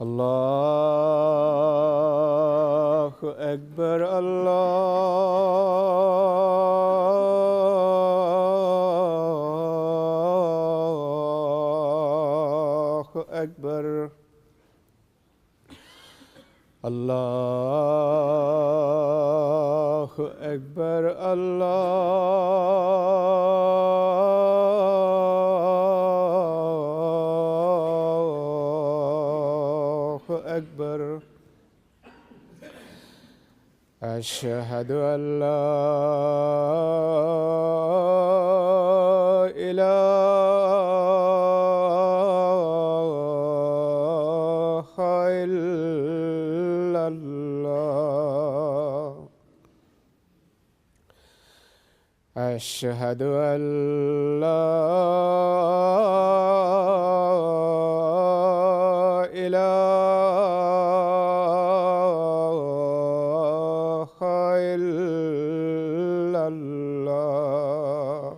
الله أكبر الله أكبر الله أكبر الله أكبر أشهد أن لا إله إلا الله أشهد أن لا إله إلا الله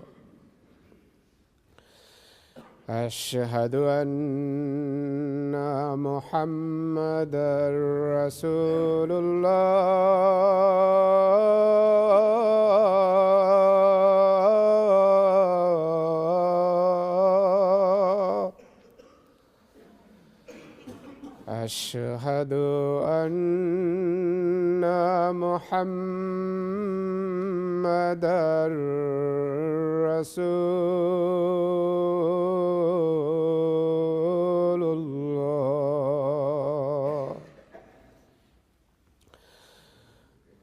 أشهد أن محمدًا رسول الله أشهد أن محمدًا رسول الله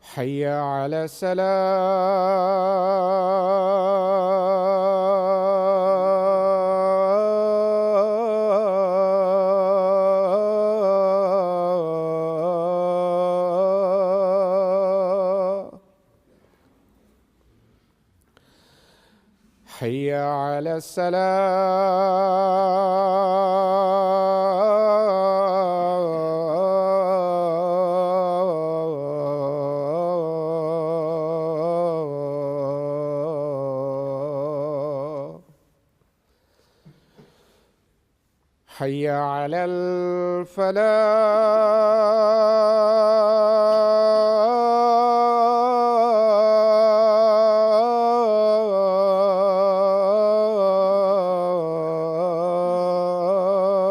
حي على الصلاة حي على السلام حي على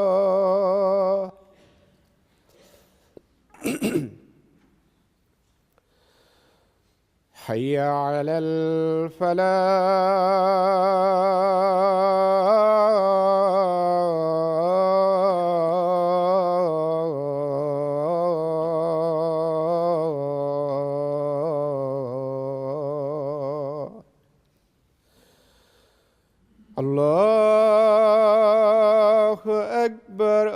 الفلاح حي على الفلاح الله أكبر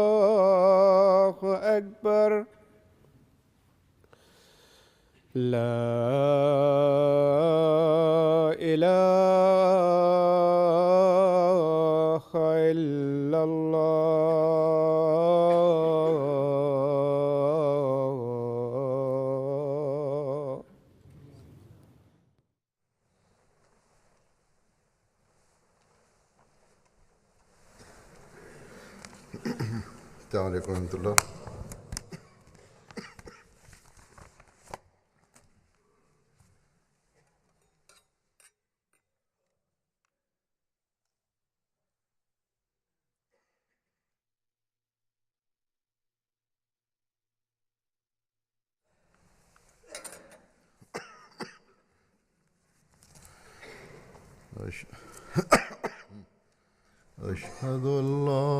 الله أكبر لا إله إلا الله السلام عليكم ورحمة الله. أشهد أن لا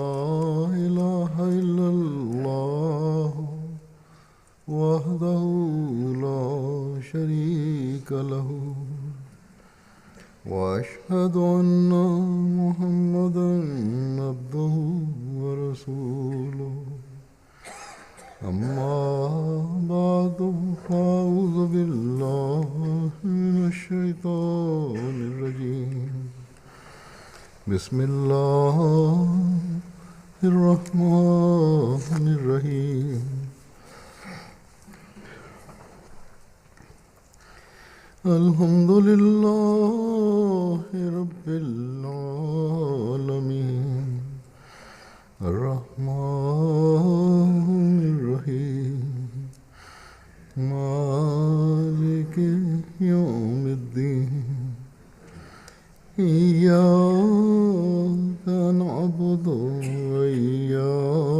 إله إلا الله وحده لا شريك له وأشهد أن محمدًا عبده ورسوله أما بعد فأعوذ بالله من الشيطان الرجيم بسم الله الرحمن الرحيم الحمد لله رب العالمين الرحمن الرحيم مالك يوم الدين إياك نعبد وإياك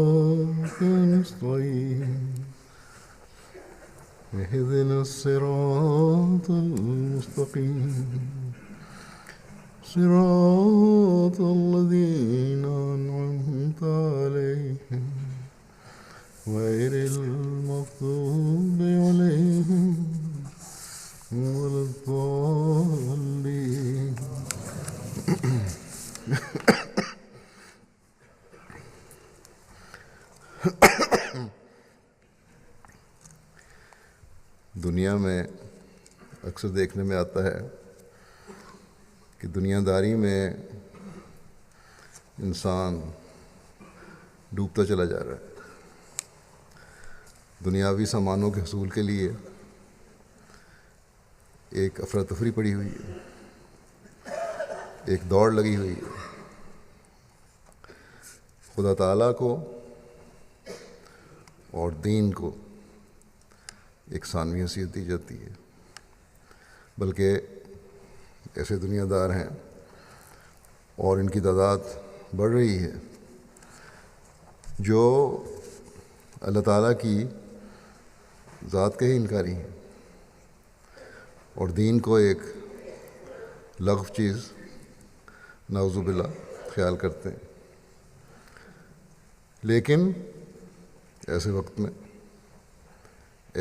نستعين اهدنا الصراط المستقيم صراط الذين أنعمت عليهم غير المغضوب عليهم ولا الضالين. دنیا میں اکثر دیکھنے میں آتا ہے کہ دنیا داری میں انسان ڈوبتا چلا جا رہا ہے. دنیاوی سامانوں کے حصول کے لیے ایک افراتفری پڑی ہوئی ہے، ایک دوڑ لگی ہوئی ہے. خدا تعالیٰ کو اور دین کو ایک ثانوی حیثیت دی جاتی ہے، بلکہ ایسے دنیا دار ہیں اور ان کی تعداد بڑھ رہی ہے جو اللہ تعالیٰ کی ذات کے ہی انکاری ہیں اور دین کو ایک لغو چیز نعوذ باللہ خیال کرتے ہیں. لیکن ایسے وقت میں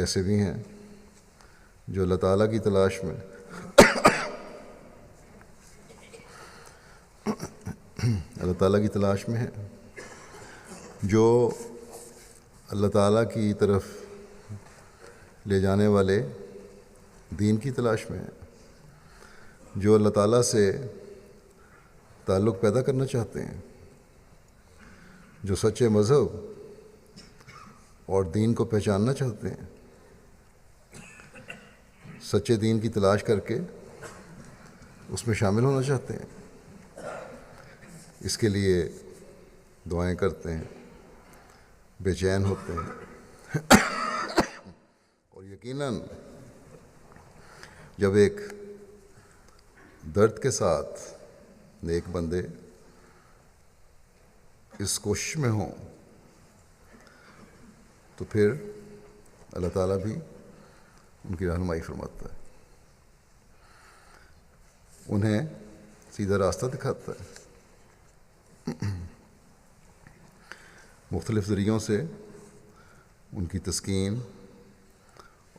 ایسے بھی ہیں جو اللہ تعالیٰ کی تلاش میں ہیں، جو اللہ تعالیٰ کی طرف لے جانے والے دین کی تلاش میں ہیں، جو اللہ تعالیٰ سے تعلق پیدا کرنا چاہتے ہیں، جو سچے مذہب اور دین کو پہچاننا چاہتے ہیں، سچے دین کی تلاش کر کے اس میں شامل ہونا چاہتے ہیں. اس کے لیے دعائیں کرتے ہیں، بے چین ہوتے ہیں اور یقیناً جب ایک درد کے ساتھ نیک بندے اس کوشش میں ہوں تو پھر اللہ تعالیٰ بھی ان کی رہنمائی فرماتا ہے، انہیں سیدھا راستہ دکھاتا ہے. مختلف ذریعوں سے ان کی تسکین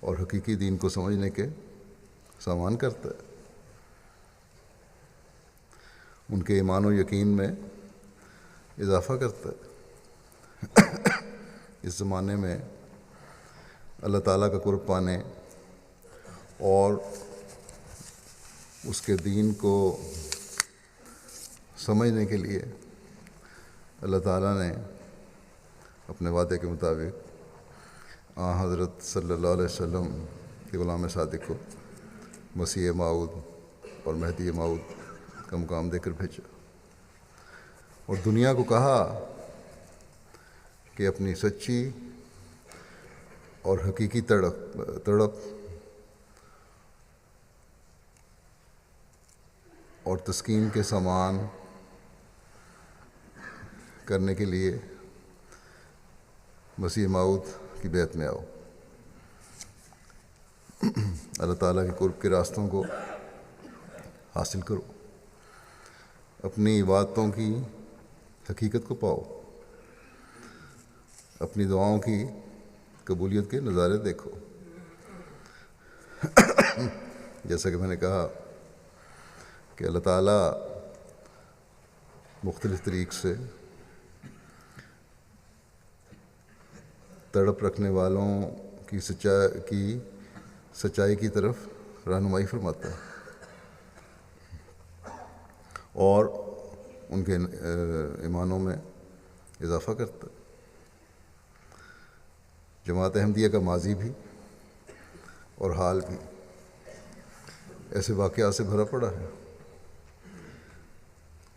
اور حقیقی دین کو سمجھنے کے سامان کرتا ہے. ان کے ایمان و یقین میں اضافہ کرتا ہے. اس زمانے میں اللہ تعالیٰ کا قرب پانے اور اس کے دین کو سمجھنے کے لیے اللہ تعالیٰ نے اپنے وعدے کے مطابق حضرت صلی اللہ علیہ وسلم کے غلام صادق کو مسیح موعود اور مہدی موعود کا مقام دے کر بھیجا اور دنیا کو کہا کہ اپنی سچی اور حقیقی تڑپ اور تسکین کے سامان کرنے کے لیے مسیح موعود کی بیعت میں آؤ. اللہ تعالیٰ کے قرب کے راستوں کو حاصل کرو، اپنی عبادتوں کی حقیقت کو پاؤ، اپنی دعاؤں کی قبولیت کے نظارے دیکھو. جیسا کہ میں نے کہا کہ اللہ تعالیٰ مختلف طریق سے تڑپ رکھنے والوں کی سچائی کی طرف رہنمائی فرماتا ہے اور ان کے ایمانوں میں اضافہ کرتا ہے. جماعت احمدیہ کا ماضی بھی اور حال بھی ایسے واقعات سے بھرا پڑا ہے،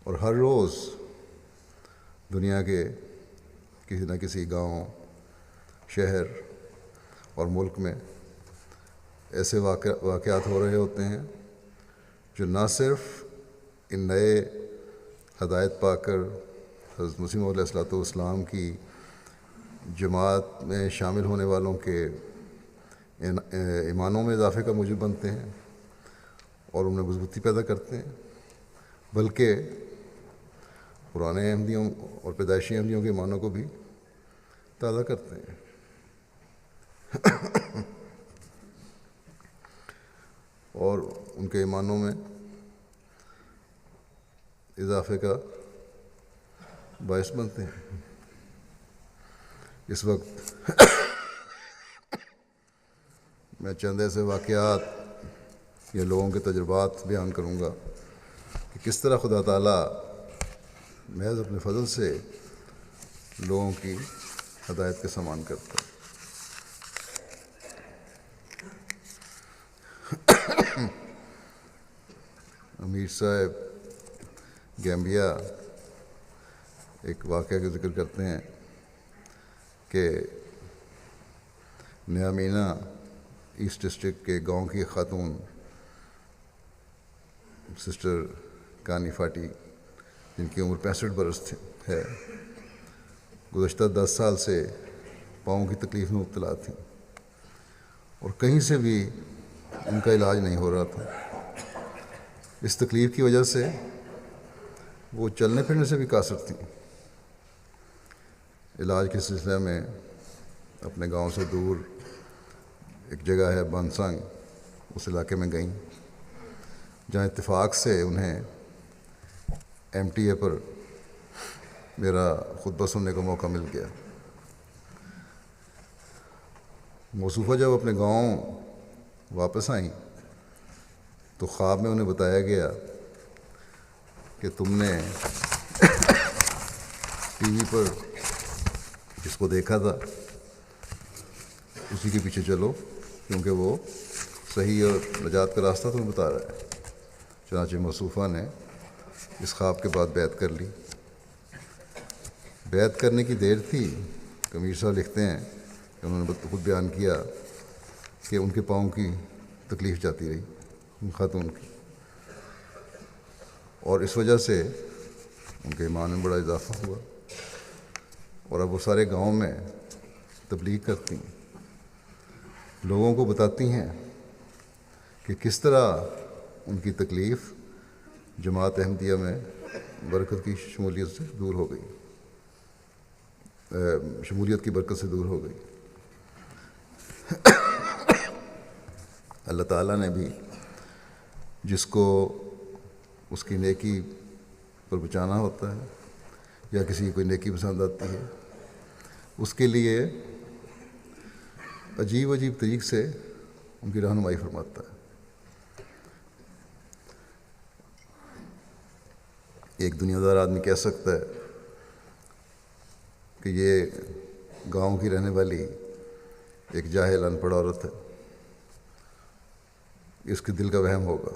اور ہر روز دنیا کے کسی نہ کسی گاؤں، شہر اور ملک میں ایسے واقعات ہو رہے ہوتے ہیں جو نہ صرف ان نئے ہدایت پا کر حضرت مسیح موعود علیہ السلام کی جماعت میں شامل ہونے والوں کے ایمانوں میں اضافے کا موجب بنتے ہیں اور ان میں مضبوطی پیدا کرتے ہیں، بلکہ پرانے احمدیوں اور پیدائشی احمدیوں کے ایمانوں کو بھی تازہ کرتے ہیں۔ اور ان کے ایمانوں میں اضافے کا باعث بنتے ہیں۔ اس وقت میں چند ایسے واقعات یا لوگوں کے تجربات بیان کروں گا کہ کس طرح خدا تعالیٰ محض اپنے فضل سے لوگوں کی ہدایت کا سامان کرتا ہے۔ امیر صاحب گیمبیا ایک واقعہ کا ذکر کرتے ہیں کہ نیامینا ایسٹ ڈسٹرکٹ کے گاؤں کی خاتون سسٹر کانی فاٹی، جن کی عمر 65 برس ہے، گزشتہ 10 سال سے پاؤں کی تکلیف میں مبتلا تھیں اور کہیں سے بھی ان کا علاج نہیں ہو رہا تھا۔ اس تکلیف کی وجہ سے وہ چلنے پھرنے سے بھی قاصر تھیں۔ علاج کے سلسلے میں اپنے گاؤں سے دور ایک جگہ ہے بانسنگ، اس علاقے میں گئیں، جہاں اتفاق سے انہیں MTA پر میرا خطبہ سننے کا موقع مل گیا۔ موصوفہ جب اپنے گاؤں واپس آئیں تو خواب میں انہیں بتایا گیا کہ تم نے ٹی وی پر جس کو دیکھا تھا اسی کے پیچھے چلو، کیونکہ وہ صحیح اور نجات کا راستہ تمہیں بتا رہا ہے۔ چنانچہ موصوفہ نے اس خواب کے بعد بیعت کر لی۔ بیعت کرنے کی دیر تھی کہ امیر صاحب لکھتے ہیں کہ انہوں نے خود بیان کیا کہ ان کے پاؤں کی تکلیف جاتی رہی ان خاتون کی، اور اس وجہ سے ان کے ایمان میں بڑا اضافہ ہوا، اور اب وہ سارے گاؤں میں تبلیغ کرتی ہیں، لوگوں کو بتاتی ہیں کہ کس طرح ان کی تکلیف جماعت احمدیہ میں برکت کی شمولیت سے دور ہو گئی، شمولیت کی برکت سے دور ہو گئی۔ اللہ تعالیٰ نے بھی جس کو اس کی نیکی پر بچانا ہوتا ہے یا کسی کی کوئی نیکی پسند آتی ہے، اس کے لیے عجیب عجیب طریق سے ان کی رہنمائی فرماتا ہے۔ ایک دنیا دار آدمی کہہ سکتا ہے کہ یہ گاؤں کی رہنے والی ایک جاہل ان پڑھ عورت ہے، اس کے دل کا وہم ہوگا،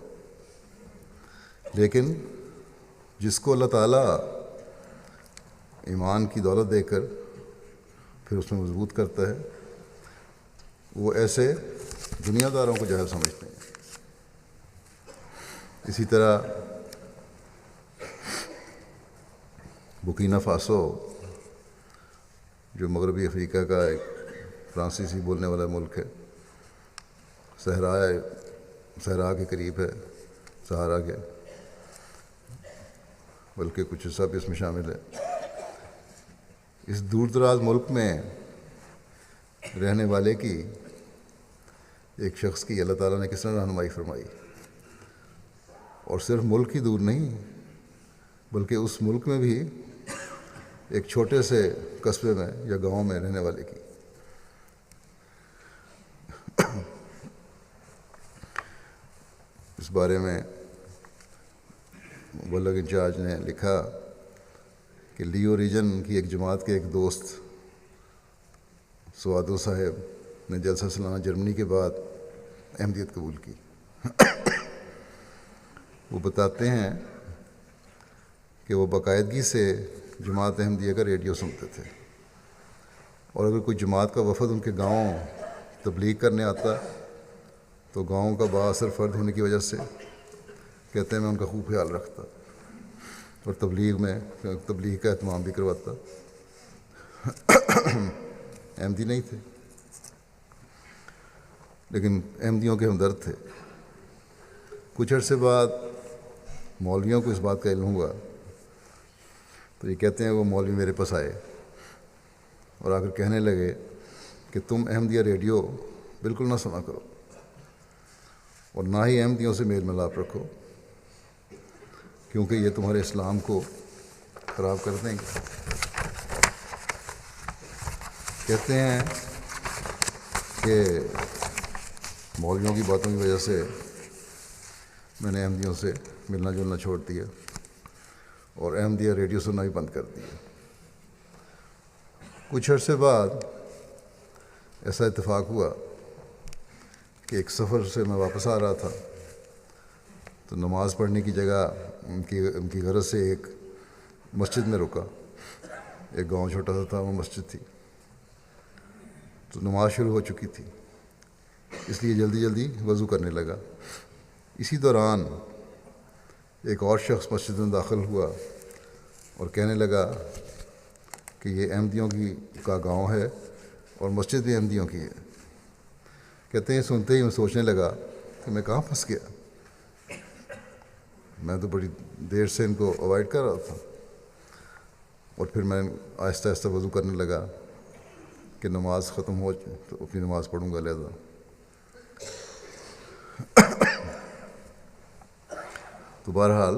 لیکن جس کو اللہ تعالیٰ ایمان کی دولت دے کر پھر اس میں مضبوط کرتا ہے، وہ ایسے دنیا داروں کو جاہل سمجھتے ہیں۔ اسی طرح بورکینا فاسو، جو مغربی افریقہ کا ایک فرانسیسی بولنے والا ملک ہے، صحرا کے قریب ہے، سہارا کے، بلکہ کچھ حصہ بھی اس میں شامل ہے۔ اس دور دراز ملک میں رہنے والے کی ایک شخص کی اللہ تعالیٰ نے کس طرح رہنمائی فرمائی، اور صرف ملک ہی دور نہیں بلکہ اس ملک میں بھی ایک چھوٹے سے قصبے میں یا گاؤں میں رہنے والے کی۔ اس بارے میں مبلغ انچارج نے لکھا کہ لیو ریجن کی ایک جماعت کے ایک دوست سوادو صاحب نے جلسہ سالانہ جرمنی کے بعد احمدیت قبول کی۔ وہ بتاتے ہیں کہ وہ باقاعدگی سے جماعت احمدیہ کا ریڈیو سنتے تھے، اور اگر کوئی جماعت کا وفد ان کے گاؤں تبلیغ کرنے آتا تو گاؤں کا با اثر فرد ہونے کی وجہ سے کہتے ہیں میں ان کا خوب خیال رکھتا اور تبلیغ کا اہتمام بھی کرواتا۔ احمدی نہیں تھے لیکن احمدیوں کے ہمدرد تھے۔ کچھ عرصے بعد مولویوں کو اس بات کا علم ہوا تو یہ کہتے ہیں وہ مولوی میرے پاس آئے اور آ کر کہنے لگے کہ تم احمدیہ ریڈیو بالکل نہ سنا کرو اور نہ ہی احمدیوں سے میل ملاپ رکھو، کیونکہ یہ تمہارے اسلام کو خراب کر دیں گے۔ کہتے ہیں کہ مولویوں کی باتوں کی وجہ سے میں نے احمدیوں سے ملنا جلنا چھوڑ دیا اور احمدیہ ریڈیو سننا بھی بند کر دیا۔ کچھ عرصے بعد ایسا اتفاق ہوا کہ ایک سفر سے میں واپس آ رہا تھا تو نماز پڑھنے کی جگہ ان کی غرض سے ایک مسجد میں رکا۔ ایک گاؤں چھوٹا سا تھا، وہ مسجد تھی تو نماز شروع ہو چکی تھی، اس لیے جلدی جلدی وضو کرنے لگا۔ اسی دوران ایک اور شخص مسجد میں داخل ہوا اور کہنے لگا کہ یہ احمدیوں کا گاؤں ہے اور مسجد بھی احمدیوں کی ہے۔ کہتے ہیں سنتے ہی میں سوچنے لگا کہ میں کہاں پھنس گیا، میں تو بڑی دیر سے ان کو اوائڈ کر رہا تھا، اور پھر میں آہستہ آہستہ وضو کرنے لگا کہ نماز ختم ہو تو اپنی نماز پڑھوں گا لہذا۔ تو بہرحال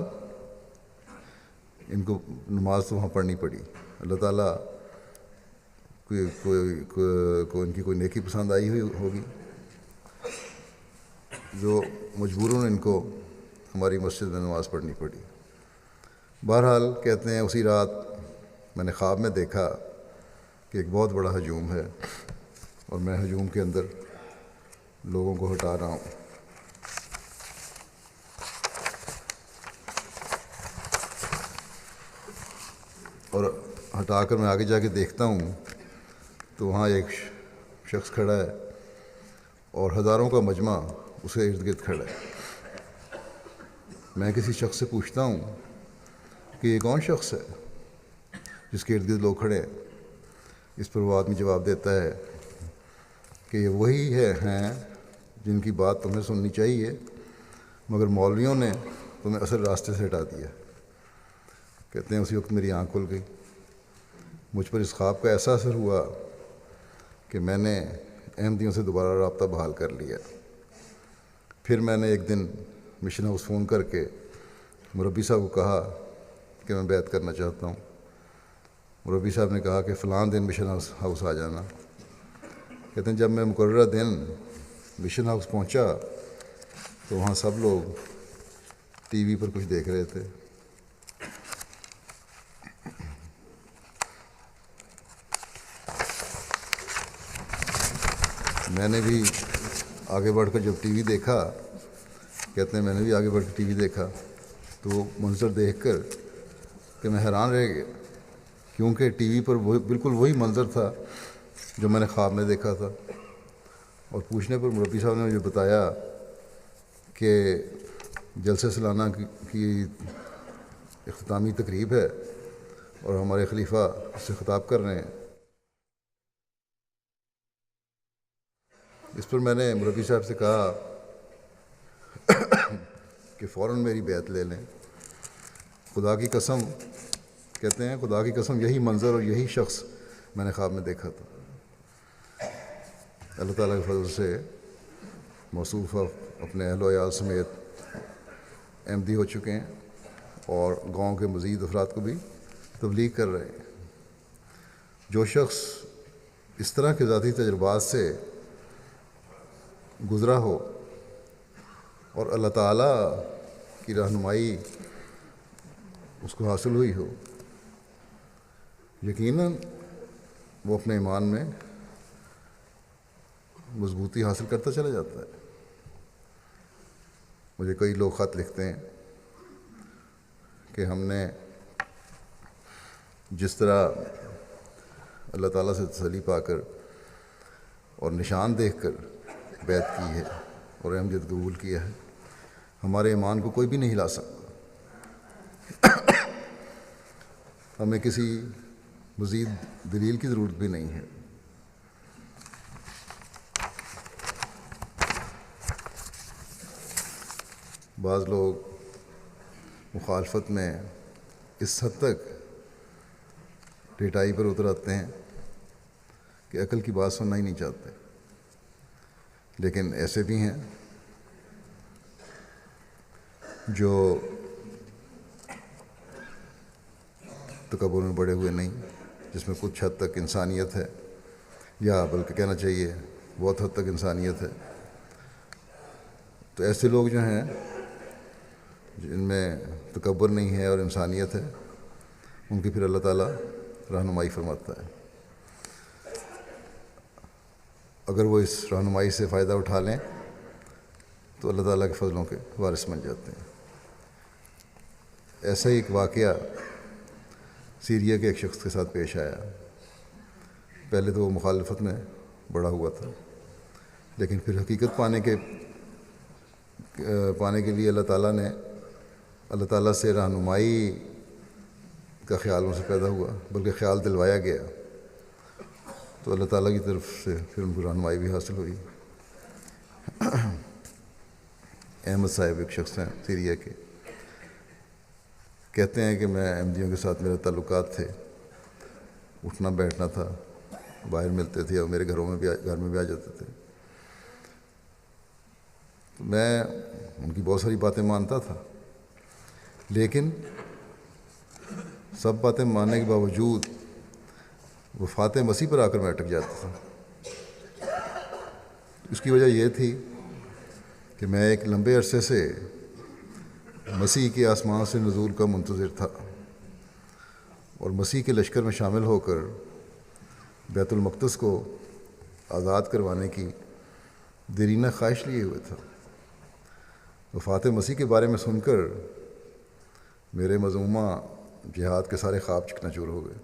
ان کو نماز تو وہاں پڑھنی پڑی۔ اللہ تعالیٰ کو ان کی کوئی نیکی پسند آئی ہوئی ہوگی جو مجبوراً ان کو ہماری مسجد میں نماز پڑھنی پڑی۔ بہرحال کہتے ہیں اسی رات میں نے خواب میں دیکھا کہ ایک بہت بڑا ہجوم ہے اور میں ہجوم کے اندر لوگوں کو ہٹا رہا ہوں۔ اور ہٹا کر میں آگے جا کے دیکھتا ہوں تو وہاں ایک شخص کھڑا ہے اور ہزاروں کا مجمع اس کے ارد گرد کھڑا ہے۔ میں کسی شخص سے پوچھتا ہوں کہ یہ کون شخص ہے جس کے ارد گرد لوگ کھڑے ہیں؟ اس پر وہ آدمی جواب دیتا ہے کہ یہ وہی ہیں جن کی بات تمہیں سننی چاہیے مگر مولویوں نے تمہیں اصل راستے سے ہٹا دیا۔ کہتے ہیں اسی وقت میری آنکھ کھل گئی، مجھ پر اس خواب کا ایسا اثر ہوا کہ میں نے احمدیوں سے دوبارہ رابطہ بحال کر لیا۔ پھر میں نے ایک دن مشن ہاؤس فون کر کے مربی صاحب کو کہا کہ میں بیعت کرنا چاہتا ہوں۔ مربی صاحب نے کہا کہ فلاں دن مشن ہاؤس آ جانا۔ کہتے ہیں جب میں مقررہ دن مشن ہاؤس پہنچا تو وہاں سب لوگ ٹی وی پر کچھ دیکھ رہے تھے۔ میں نے بھی آگے بڑھ کر جب ٹی وی دیکھا، کہتے ہیں میں نے بھی آگے بڑھ کر ٹی وی دیکھا تو وہ منظر دیکھ کر کہ میں حیران رہ گیا، کیونکہ ٹی وی پر بالکل وہی منظر تھا جو میں نے خواب میں دیکھا تھا۔ اور پوچھنے پر مربی صاحب نے مجھے بتایا کہ جلسہ سالانہ کی اختتامی تقریب ہے اور ہمارے خلیفہ اس سے خطاب کر رہے ہیں۔ اس پر میں نے مربی صاحب سے کہا کہ فوراً میری بیعت لے لیں۔ خدا کی قسم، کہتے ہیں خدا کی قسم یہی منظر اور یہی شخص میں نے خواب میں دیکھا تھا۔ اللہ تعالیٰ کے فضل سے موصوف اپنے اہل و عیال سمیت احمدی ہو چکے ہیں اور گاؤں کے مزید افراد کو بھی تبلیغ کر رہے ہیں۔ جو شخص اس طرح کے ذاتی تجربات سے گزرا ہو اور اللہ تعالیٰ کی رہنمائی اس کو حاصل ہوئی ہو، یقیناً وہ اپنے ایمان میں مضبوطی حاصل کرتا چلا جاتا ہے۔ مجھے کئی لوگ خط لکھتے ہیں کہ ہم نے جس طرح اللہ تعالیٰ سے تسلی پا کر اور نشان دیکھ کر بیعت کی ہے اور احمدیت قبول کیا ہے، ہمارے ایمان کو کوئی بھی نہیں ہلا سکتا۔ ہمیں کسی مزید دلیل کی ضرورت بھی نہیں ہے۔ بعض لوگ مخالفت میں اس حد تک ڈٹائی پر اتر آتے ہیں کہ عقل کی بات سننا ہی نہیں چاہتے، لیکن ایسے بھی ہیں جو تکبر میں بڑے ہوئے نہیں، جس میں کچھ حد تک انسانیت ہے، یا بلکہ کہنا چاہیے بہت حد تک انسانیت ہے۔ تو ایسے لوگ جو ہیں جن میں تکبر نہیں ہے اور انسانیت ہے، ان کی پھر اللہ تعالیٰ رہنمائی فرماتا ہے۔ اگر وہ اس رہنمائی سے فائدہ اٹھا لیں تو اللہ تعالیٰ کے فضلوں کے وارث بن جاتے ہیں۔ ایسا ہی ایک واقعہ سیریا کے ایک شخص کے ساتھ پیش آیا۔ پہلے تو وہ مخالفت میں بڑا ہوا تھا، لیکن پھر حقیقت پانے کے لیے اللہ تعالیٰ سے رہنمائی کا خیال ان سے پیدا ہوا، بلکہ خیال دلوایا گیا، تو اللہ تعالیٰ کی طرف سے پھر ان کو رہنمائی بھی حاصل ہوئی۔ احمد صاحب ایک شخص ہیں سیریا کے، کہتے ہیں کہ میں احمدیوں کے ساتھ میرے تعلقات تھے، اٹھنا بیٹھنا تھا، باہر ملتے تھے اور میرے گھر میں بھی آ جاتے تھے۔ تو میں ان کی بہت ساری باتیں مانتا تھا، لیکن سب باتیں ماننے کے باوجود وفات مسیح پر آ کر میں اٹک جاتا تھا۔ اس کی وجہ یہ تھی کہ میں ایک لمبے عرصے سے مسیح کے آسمان سے نزول کا منتظر تھا، اور مسیح کے لشکر میں شامل ہو کر بیت المقدس کو آزاد کروانے کی دیرینہ خواہش لیے ہوئے تھا۔ وفات مسیح کے بارے میں سن کر میرے مذمومہ جہاد کے سارے خواب چکناچور ہو گئے۔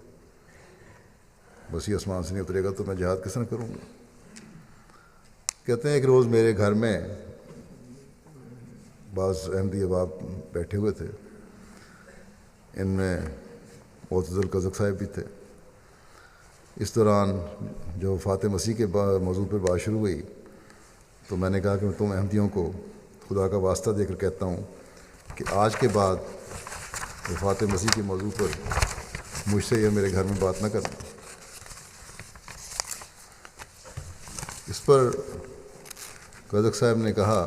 مسیح آسمان سے نہیں اترے گا تو میں جہاد کس طرح کروں گا؟ کہتے ہیں ایک روز میرے گھر میں بعض احمدی احباب بیٹھے ہوئے تھے، ان میں معتزل قزق صاحب بھی تھے۔ اس دوران جو وفات مسیح کے موضوع پر بات شروع ہوئی تو میں نے کہا کہ میں تم احمدیوں کو خدا کا واسطہ دے کر کہتا ہوں کہ آج کے بعد وفات مسیح کے موضوع پر مجھ سے یا میرے گھر میں بات نہ کرنا۔ اس پر قزق صاحب نے کہا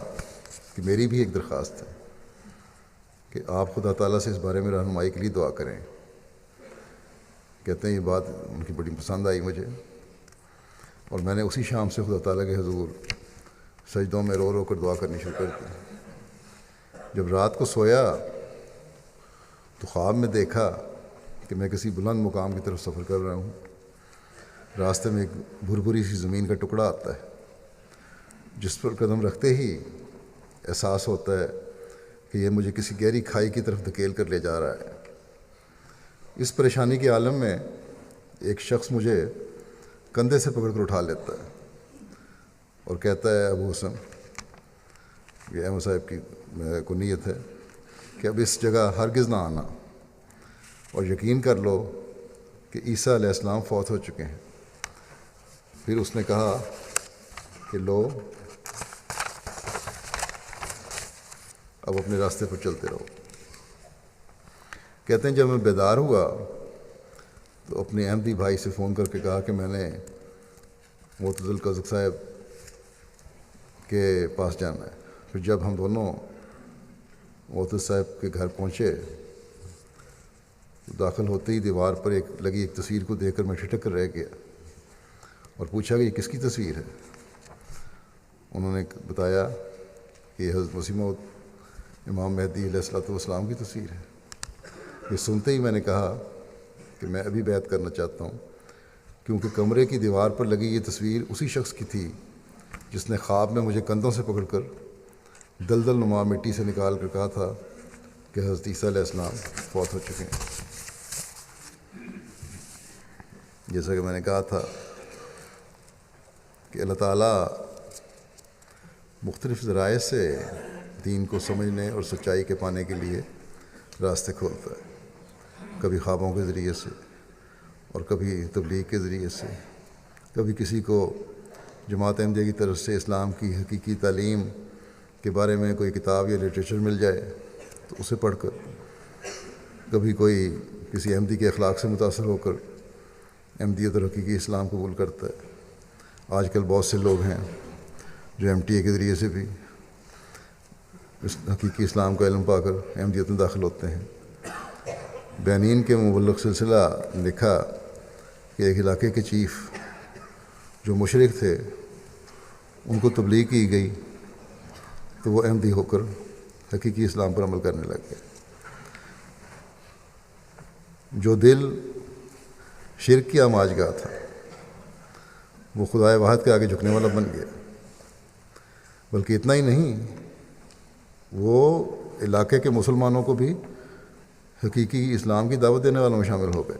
کہ میری بھی ایک درخواست ہے کہ آپ خدا تعالیٰ سے اس بارے میں رہنمائی کے لیے دعا کریں۔ کہتے ہیں یہ بات ان کی بڑی پسند آئی مجھے، اور میں نے اسی شام سے خدا تعالیٰ کے حضور سجدوں میں رو رو کر دعا کرنی شروع کر دی۔ جب رات کو سویا تو خواب میں دیکھا کہ میں کسی بلند مقام کی طرف سفر کر رہا ہوں۔ راستے میں ایک بھربھری سی زمین کا ٹکڑا آتا ہے، جس پر قدم رکھتے ہی احساس ہوتا ہے کہ یہ مجھے کسی گہری کھائی کی طرف دھکیل کر لے جا رہا ہے۔ اس پریشانی کے عالم میں ایک شخص مجھے کندھے سے پکڑ کر اٹھا لیتا ہے اور کہتا ہے ابو حسن، یہ احمد صاحب کی کنیت ہے، کہ اب اس جگہ ہرگز نہ آنا، اور یقین کر لو کہ عیسیٰ علیہ السلام فوت ہو چکے ہیں۔ پھر اس نے کہا کہ لو اب اپنے راستے پر چلتے رہو۔ کہتے ہیں جب میں بیدار ہوا تو اپنے احمدی بھائی سے فون کر کے کہا کہ میں نے معتزل قزق صاحب کے پاس جانا ہے۔ پھر جب ہم دونوں معتزل صاحب کے گھر پہنچے تو داخل ہوتے ہی دیوار پر لگی ایک تصویر کو دیکھ کر میں ٹھٹک کر رہ گیا اور پوچھا کہ یہ کس کی تصویر ہے؟ انہوں نے بتایا کہ یہ حضرت مسیح موعود امام مہدی علیہ الصلوۃ والسلام کی تصویر ہے۔ یہ سنتے ہی میں نے کہا کہ میں ابھی بیعت کرنا چاہتا ہوں، کیونکہ کمرے کی دیوار پر لگی یہ تصویر اسی شخص کی تھی جس نے خواب میں مجھے کندھوں سے پکڑ کر دلدل نما مٹی سے نکال کر کہا تھا کہ حضرت عیسیٰ علیہ السلام فوت ہو چکے ہیں۔ جیسا کہ میں نے کہا تھا کہ اللہ تعالیٰ مختلف ذرائع سے دین کو سمجھنے اور سچائی کے پانے کے لیے راستے کھولتا ہے، کبھی خوابوں کے ذریعے سے اور کبھی تبلیغ کے ذریعے سے، کبھی کسی کو جماعت احمدیہ کی طرف سے اسلام کی حقیقی تعلیم کے بارے میں کوئی کتاب یا لٹریچر مل جائے تو اسے پڑھ کر، کبھی کوئی کسی احمدی کے اخلاق سے متاثر ہو کر احمدیت اور حقیقی اسلام قبول کرتا ہے۔ آج کل بہت سے لوگ ہیں جو MTA کے ذریعے سے بھی اس حقیقی اسلام کا علم پا کر احمدیت میں داخل ہوتے ہیں۔ بینین کے مبلغ سلسلہ نے لکھا کہ ایک علاقے کے چیف جو مشرک تھے ان کو تبلیغ کی گئی تو وہ احمدی ہو کر حقیقی اسلام پر عمل کرنے لگ گئے۔ جو دل شرک کی آماج گاہ تھا وہ خدائے واحد کے آگے جھکنے والا بن گیا، بلکہ اتنا ہی نہیں، وہ علاقے کے مسلمانوں کو بھی حقیقی اسلام کی دعوت دینے والوں میں شامل ہو گئے۔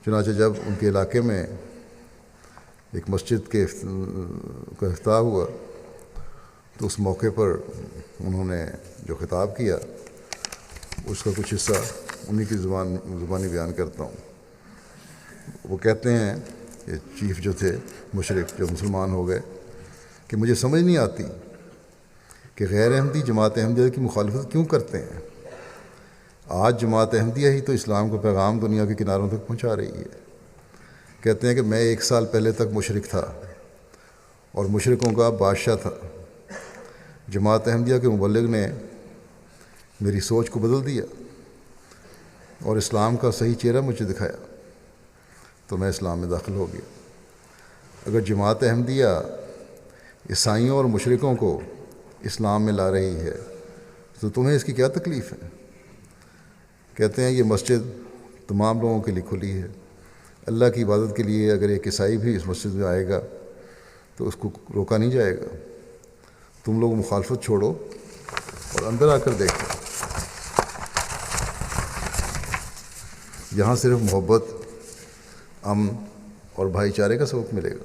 چنانچہ جب ان کے علاقے میں ایک مسجد کا افتتاح ہوا تو اس موقع پر انہوں نے جو خطاب کیا اس کا کچھ حصہ انہی کی زبانی بیان کرتا ہوں۔ وہ کہتے ہیں کہ چیف جو تھے مشرک جو مسلمان ہو گئے کہ مجھے سمجھ نہیں آتی کہ غیر احمدی جماعت احمدیہ کی مخالفت کیوں کرتے ہیں۔ آج جماعت احمدیہ ہی تو اسلام کا پیغام دنیا کے کناروں تک پہنچا رہی ہے۔ کہتے ہیں کہ میں 1 سال پہلے تک مشرک تھا اور مشرکوں کا بادشاہ تھا۔ جماعت احمدیہ کے مبلغ نے میری سوچ کو بدل دیا اور اسلام کا صحیح چہرہ مجھے دکھایا تو میں اسلام میں داخل ہو گیا۔ اگر جماعت احمدیہ عیسائیوں اور مشرکوں کو اسلام میں لا رہی ہے تو تمہیں اس کی کیا تکلیف ہے؟ کہتے ہیں یہ مسجد تمام لوگوں کے لیے کھلی ہے۔ اللہ کی عبادت کے لیے اگر ایک عیسائی بھی اس مسجد میں آئے گا تو اس کو روکا نہیں جائے گا۔ تم لوگ مخالفت چھوڑو اور اندر آ کر دیکھو، یہاں صرف محبت، امن اور بھائی چارے کا سبق ملے گا۔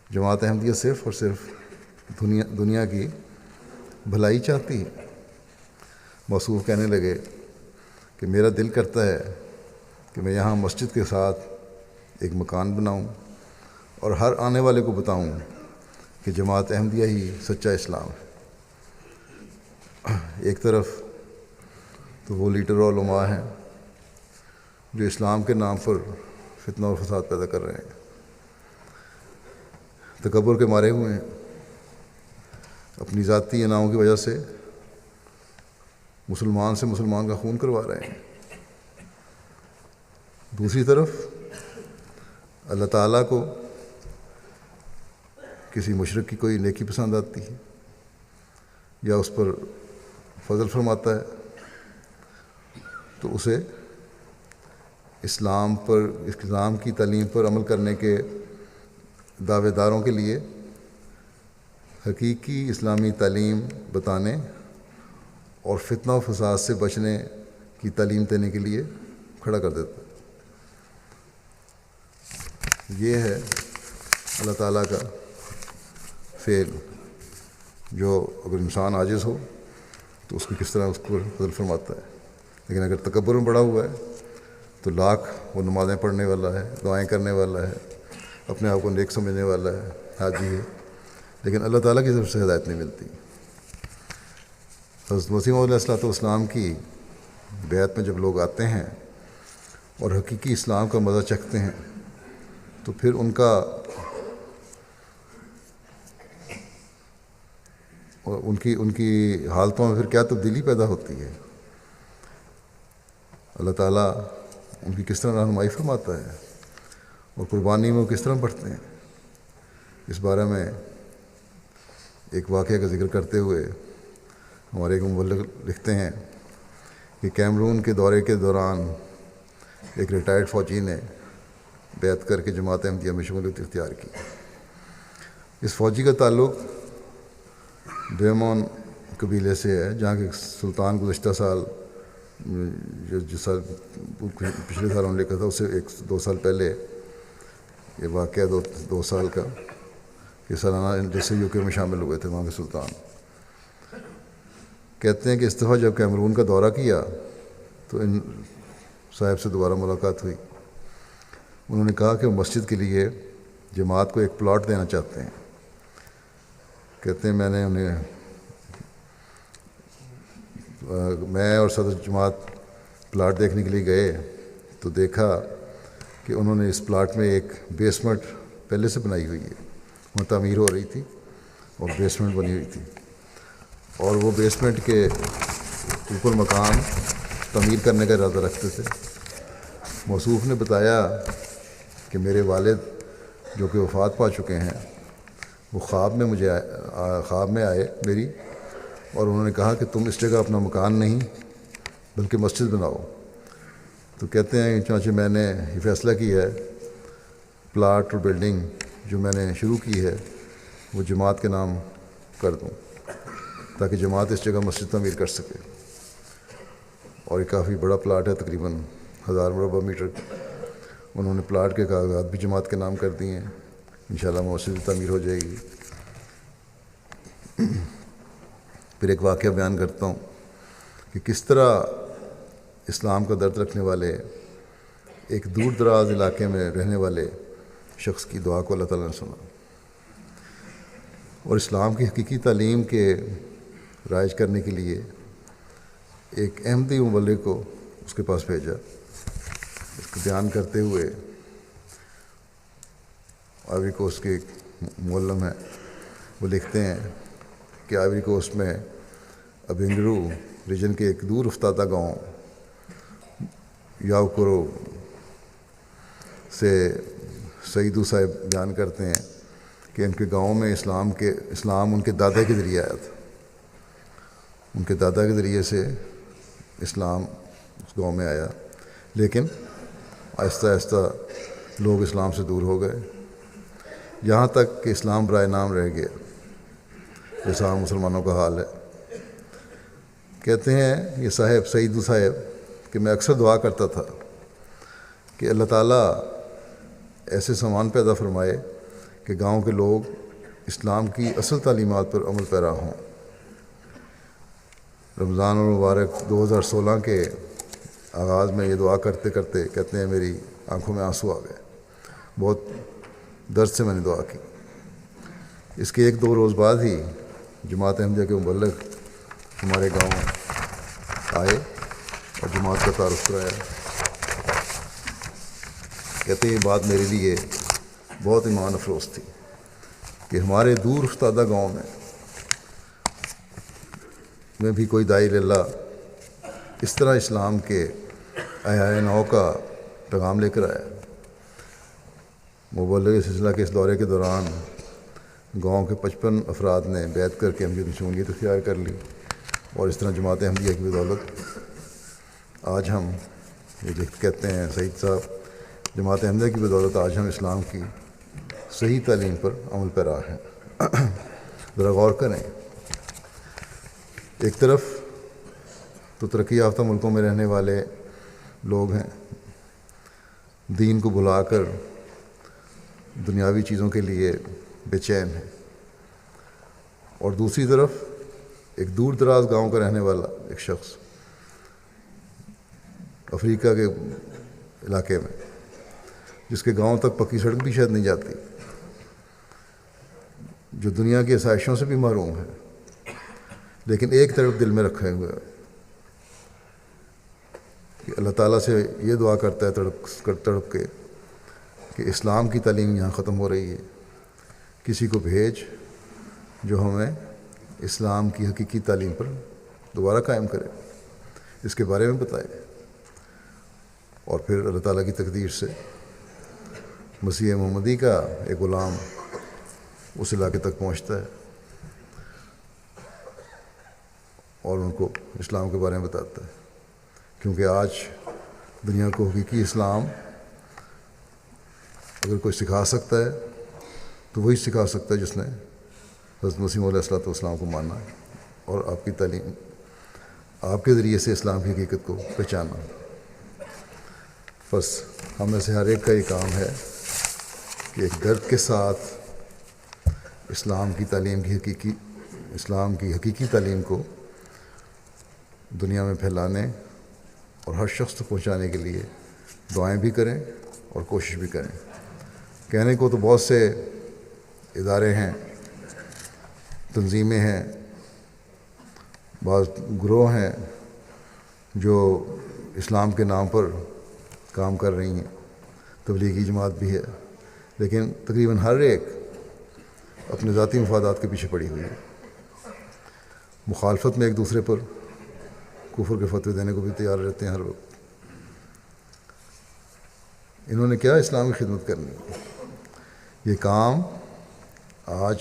جماعت احمدیہ صرف اور صرف دنیا کی بھلائی چاہتی ہے۔ موصوف کہنے لگے کہ میرا دل کرتا ہے کہ میں یہاں مسجد کے ساتھ ایک مکان بناؤں اور ہر آنے والے کو بتاؤں کہ جماعت احمدیہ ہی سچا اسلام ہے۔ ایک طرف تو وہ لیڈر اور علماء ہیں جو اسلام کے نام پر فتنہ اور فساد پیدا کر رہے ہیں، تکبر کے مارے ہوئے ہیں، اپنی ذاتی اناؤں کی وجہ سے مسلمان سے مسلمان کا خون کروا رہے ہیں۔ دوسری طرف اللہ تعالیٰ کو کسی مشرک کی کوئی نیکی پسند آتی ہے یا اس پر فضل فرماتا ہے تو اسے اسلام کی تعلیم پر عمل کرنے کے دعوے داروں کے لیے حقیقی اسلامی تعلیم بتانے اور فتنہ و فساد سے بچنے کی تعلیم دینے کے لیے کھڑا کر دیتا ہے۔ یہ ہے اللہ تعالیٰ کا فعل، جو اگر انسان عاجز ہو تو اس کو کس طرح اس کو فضل فرماتا ہے، لیکن اگر تکبر میں بڑا ہوا ہے تو لاکھ وہ نمازیں پڑھنے والا ہے، دعائیں کرنے والا ہے، اپنے آپ کو نیک سمجھنے والا ہے، حاجی ہے، لیکن اللہ تعالیٰ کی طرف سے ہدایت نہیں ملتی۔ حضرت مسیح موعود علیہ السلام کی بیعت میں جب لوگ آتے ہیں اور حقیقی اسلام کا مزہ چکھتے ہیں تو پھر ان کی حالتوں میں پھر کیا تبدیلی پیدا ہوتی ہے۔ اللہ تعالیٰ ان کی کس طرح رہنمائی فرماتا ہے اور قربانی میں وہ کس طرح بڑھتے ہیں۔ اس بارے میں ایک واقعہ کا ذکر کرتے ہوئے ہمارے ایک مبلغ لکھتے ہیں کہ کیمرون کے دورے کے دوران ایک ریٹائرڈ فوجی نے بیعت کر کے جماعت احمدیہ میں شمولیت اختیار کی۔ اس فوجی کا تعلق ڈیمون قبیلے سے ہے، جہاں کے سلطان گزشتہ سال جس سال پچھلے سال انہوں نے لکھا تھا اس سے 1-2 سال پہلے یہ واقعہ 2 سال کا کہ سالانہ جیسے یو کے میں شامل ہوئے تھے وہاں کے سلطان. کہتے ہیں کہ اس دفعہ جب کیمرون کا دورہ کیا تو ان صاحب سے دوبارہ ملاقات ہوئی. انہوں نے کہا کہ وہ مسجد کے لیے جماعت کو ایک پلاٹ دینا چاہتے ہیں. کہتے ہیں میں اور صدر جماعت پلاٹ دیکھنے کے لیے گئے تو دیکھا کہ انہوں نے اس پلاٹ میں ایک بیسمنٹ پہلے سے بنائی ہوئی ہے، وہاں تعمیر ہو رہی تھی اور بیسمنٹ بنی ہوئی تھی، اور وہ بیسمنٹ کے اوپر مکان تعمیر کرنے کا ارادہ رکھتے تھے. موصوف نے بتایا کہ میرے والد جو کہ وفات پا چکے ہیں وہ خواب میں آئے میری، اور انہوں نے کہا کہ تم اس جگہ اپنا مکان نہیں بلکہ مسجد بناؤ. تو کہتے ہیں چنانچہ میں نے یہ فیصلہ کیا ہے پلاٹ اور بلڈنگ جو میں نے شروع کی ہے وہ جماعت کے نام کر دوں تاکہ جماعت اس جگہ مسجد تعمیر کر سکے. اور یہ کافی بڑا پلاٹ ہے، تقریباً 1000 مربع میٹر. انہوں نے پلاٹ کے کاغذات بھی جماعت کے نام کر دیے ہیں، انشاءاللہ مسجد بھی تعمیر ہو جائے گی. پھر ایک واقعہ بیان کرتا ہوں کہ کس طرح اسلام کا درد رکھنے والے ایک دور دراز علاقے میں رہنے والے شخص کی دعا کو اللہ تعالیٰ نے سنا، اور اسلام کی حقیقی تعلیم کے رائج کرنے کے لیے ایک احمدی مبلغ کو اس کے پاس بھیجا. اس کو بیان کرتے ہوئے آئیوری کوسٹ کے ایک معلم ہیں، وہ لکھتے ہیں کہ آئیوری کوسٹ میں ابنگرو ریجن کے ایک دور افتادہ گاؤں یاوکورو سے سعیدو صاحب بیان کرتے ہیں کہ ان کے گاؤں میں اسلام ان کے دادا کے ذریعے آیا تھا. ان کے دادا کے ذریعے سے اسلام اس گاؤں میں آیا، لیکن آہستہ آہستہ لوگ اسلام سے دور ہو گئے، یہاں تک کہ اسلام برائے نام رہ گیا، جیسا عام مسلمانوں کا حال ہے. کہتے ہیں یہ صاحب سعیدو صاحب کہ میں اکثر دعا کرتا تھا کہ اللہ تعالیٰ ایسے سامان پیدا فرمائے کہ گاؤں کے لوگ اسلام کی اصل تعلیمات پر عمل پیرا ہوں. رمضان المبارک 2016 کے آغاز میں یہ دعا کرتے کرتے کہتے ہیں میری آنکھوں میں آنسو آ گئے، بہت درد سے میں نے دعا کی. اس کے 1-2 روز بعد ہی جماعت احمدیہ کے مبلغ ہمارے گاؤں آئے اور جماعت کا تعارف کرایا. کہتے ہیں یہ بات میرے لیے بہت ایمان افروز تھی کہ ہمارے دور افتادہ گاؤں میں بھی کوئی داعی اللہ اس طرح اسلام کے احیاء نو کا پیغام لے کر آیا. مبلغ سلسلہ کے اس دورے کے دوران گاؤں کے 55 افراد نے بیعت کر کے احمدیت میں شمولیت اختیار کر لی، اور اس طرح جماعت احمدیہ کی بدولت آج ہم یہ کہتے ہیں سعید صاحب جماعت احمدیہ کی بدولت آج ہم اسلام کی صحیح تعلیم پر عمل پیرا ہیں. ذرا غور کریں، ایک طرف تو ترقی یافتہ ملکوں میں رہنے والے لوگ ہیں، دین کو بھلا کر دنیاوی چیزوں کے لیے بے چین ہیں، اور دوسری طرف ایک دور دراز گاؤں کا رہنے والا ایک شخص افریقہ کے علاقے میں جس کے گاؤں تک پکی سڑک بھی شاید نہیں جاتی، جو دنیا کی آسائشوں سے بھی محروم ہے، لیکن ایک طرف دل میں رکھے ہوئے کہ اللہ تعالیٰ سے یہ دعا کرتا ہے تڑپ کے کہ اسلام کی تعلیم یہاں ختم ہو رہی ہے، کسی کو بھیج جو ہمیں اسلام کی حقیقی تعلیم پر دوبارہ قائم کرے، اس کے بارے میں بتائے. اور پھر اللہ تعالیٰ کی تقدیر سے مسیح محمدی کا ایک غلام اس علاقے تک پہنچتا ہے اور ان کو اسلام کے بارے میں بتاتا ہے، کیونکہ آج دنیا کو حقیقی اسلام اگر کوئی سکھا سکتا ہے تو وہی سکھا سکتا ہے جس نے حضرت مسیح علیہ الصلوۃ والسلام کو ماننا ہے. اور آپ کی تعلیم، آپ کے ذریعے سے اسلام کی حقیقت کو پہچانا۔ بس ہم میں سے ہر ایک کا یہ کام ہے کہ ایک درد کے ساتھ اسلام کی حقیقی تعلیم کو دنیا میں پھیلانے اور ہر شخص تک پہنچانے کے لیے دعائیں بھی کریں اور کوشش بھی کریں۔ کہنے کو تو بہت سے ادارے ہیں، تنظیمیں ہیں، بعض گروہ ہیں جو اسلام کے نام پر کام کر رہی ہیں، تبلیغی جماعت بھی ہے، لیکن تقریباً ہر ایک اپنے ذاتی مفادات کے پیچھے پڑی ہوئی ہے، مخالفت میں ایک دوسرے پر کفر کے فتوے دینے کو بھی تیار رہتے ہیں ہر وقت۔ انہوں نے کیا اسلام کی خدمت کرنی ہے؟ یہ کام آج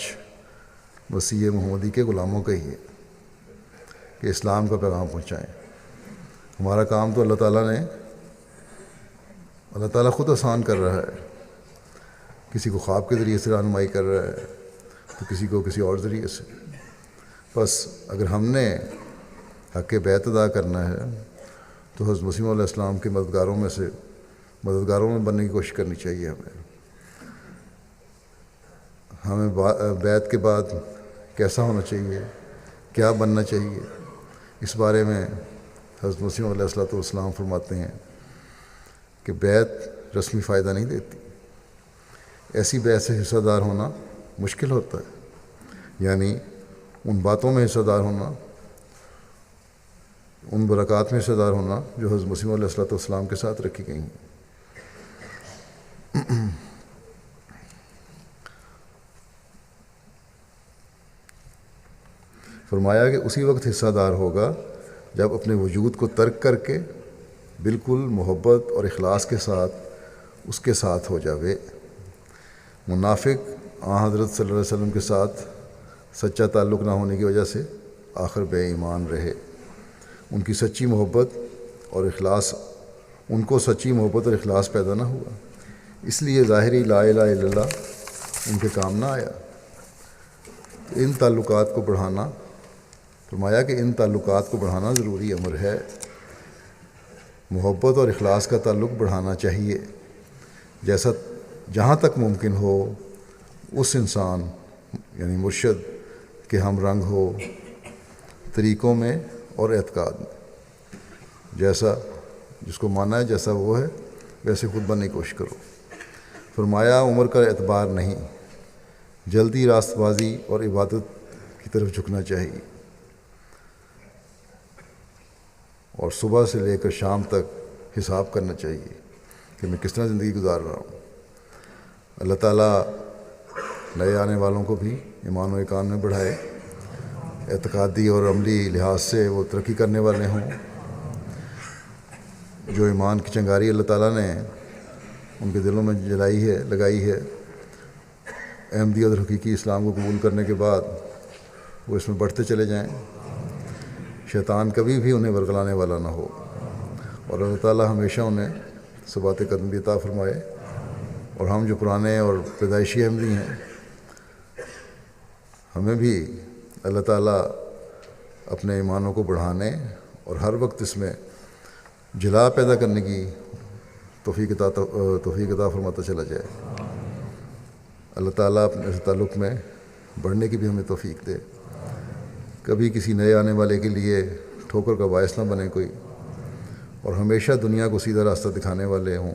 مسیح محمدی کے غلاموں کا ہی ہے کہ اسلام کا پیغام پہنچائیں۔ ہمارا کام تو اللہ تعالیٰ خود آسان کر رہا ہے، کسی کو خواب کے ذریعے سے رہنمائی کر رہا ہے تو کسی کو کسی اور ذریعے سے۔ بس اگر ہم نے حق بیعت ادا کرنا ہے تو حضرت مسیح علیہ السلام کے مددگاروں میں بننے کی کوشش کرنی چاہیے۔ ہمیں بیعت کے بعد کیسا ہونا چاہیے، کیا بننا چاہیے، اس بارے میں حضرت مسیح علیہ السلام فرماتے ہیں کہ بیعت رسمی فائدہ نہیں دیتی، ایسی بیعت سے حصہ دار ہونا مشکل ہوتا ہے، یعنی ان باتوں میں حصہ دار ہونا، ان برکات میں حصہ دار ہونا جو حضرت مسیح علیہ السلام کے ساتھ رکھی گئی ہیں۔ فرمایا کہ اسی وقت حصہ دار ہوگا جب اپنے وجود کو ترک کر کے بالکل محبت اور اخلاص کے ساتھ اس کے ساتھ ہو جاوے۔ منافق حضرت صلی اللہ علیہ وسلم کے ساتھ سچا تعلق نہ ہونے کی وجہ سے آخر بے ایمان رہے، ان کو سچی محبت اور اخلاص پیدا نہ ہوا، اس لیے ظاہری لا الہ الا اللہ ان کے کام نہ آیا۔ ان تعلقات کو بڑھانا، فرمایا کہ ان تعلقات کو بڑھانا ضروری امر ہے، محبت اور اخلاص کا تعلق بڑھانا چاہیے، جہاں تک ممکن ہو اس انسان یعنی مرشد کے ہم رنگ ہو طریقوں میں اور اعتقاد میں، جیسا جس کو مانا ہے جیسا وہ ہے ویسے خود بننے کی کوشش کرو۔ فرمایا عمر کا اعتبار نہیں، جلدی راست بازی اور عبادت کی طرف جھکنا چاہیے، اور صبح سے لے کر شام تک حساب کرنا چاہیے کہ میں کس طرح زندگی گزار رہا ہوں۔ اللہ تعالیٰ نئے آنے والوں کو بھی ایمان و ایقان میں بڑھائے، اعتقادی اور عملی لحاظ سے وہ ترقی کرنے والے ہوں، جو ایمان کی چنگاری اللہ تعالیٰ نے ان کے دلوں میں لگائی ہے، احمدی اور حقیقی اسلام کو قبول کرنے کے بعد وہ اس میں بڑھتے چلے جائیں، شیطان کبھی بھی انہیں ورگلانے والا نہ ہو، اور اللہ تعالیٰ ہمیشہ انہیں ثبات قدم بھی عطا فرمائے۔ اور ہم جو پرانے اور پیدائشی احمدی ہیں، ہمیں بھی اللہ تعالیٰ اپنے ایمانوں کو بڑھانے اور ہر وقت اس میں جلا پیدا کرنے کی توفیق عطا فرماتا چلا جائے۔ اللہ تعالیٰ اپنے تعلق میں بڑھنے کی بھی ہمیں توفیق دے، کبھی کسی نئے آنے والے کے لیے ٹھوکر کا باعث نہ بنے کوئی، اور ہمیشہ دنیا کو سیدھا راستہ دکھانے والے ہوں،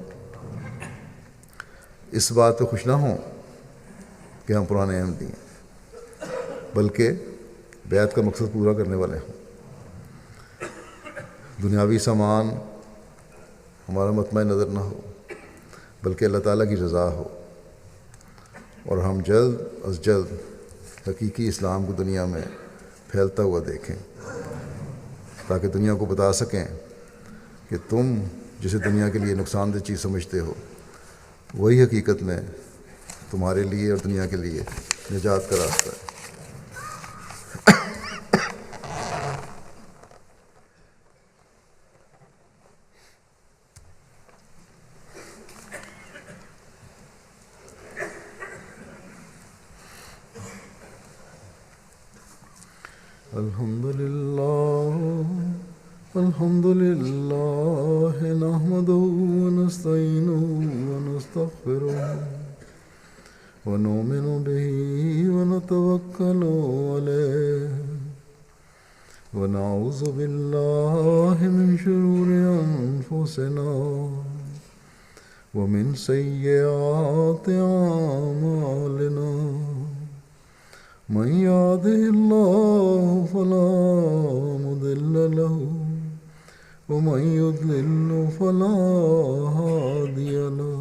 اس بات پہ خوش نہ ہوں کہ ہم پرانے احمدی ہیں، بلکہ بیعت کا مقصد پورا کرنے والے ہوں۔ دنیاوی سامان ہمارا مطمع نظر نہ ہو، بلکہ اللہ تعالیٰ کی رضا ہو، اور ہم جلد از جلد حقیقی اسلام کو دنیا میں پھیلتا ہوا دیکھیں، تاکہ دنیا کو بتا سکیں کہ تم جسے دنیا کے لیے نقصان دہ چیز سمجھتے ہو، وہی حقیقت میں تمہارے لیے اور دنیا کے لیے نجات کا راستہ ہے۔ الحمد لله نحمده ونستعينه ونستغفره ونؤمن به ونتوكل عليه ونعوذ بالله من شرور أنفسنا ومن سيئات أعمالنا من يهده الله فلا مضل له ومن يضلل فلا هادي له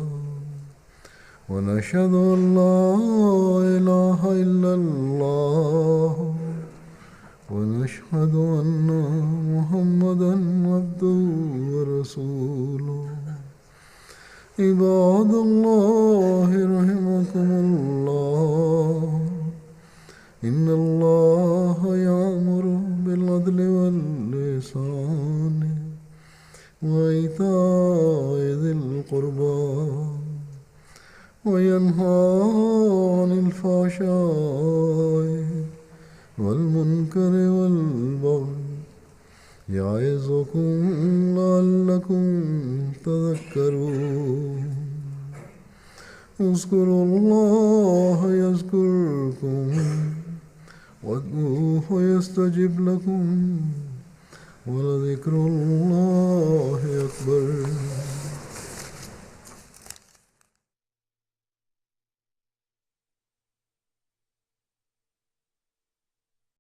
ونشهد أن لا إله إلا الله ونشهد أن محمدا عبده ورسوله عباد الله رحمكم الله إن الله يأمر بالعدل والإحسان وإيتاء ذي القربى وينهى عن الفحشاء والمنكر والبغي يعظكم لعلكم تذكرون اذكروا الله يذكركم وادعوه يستجب لكم ولذكر الله أكبر.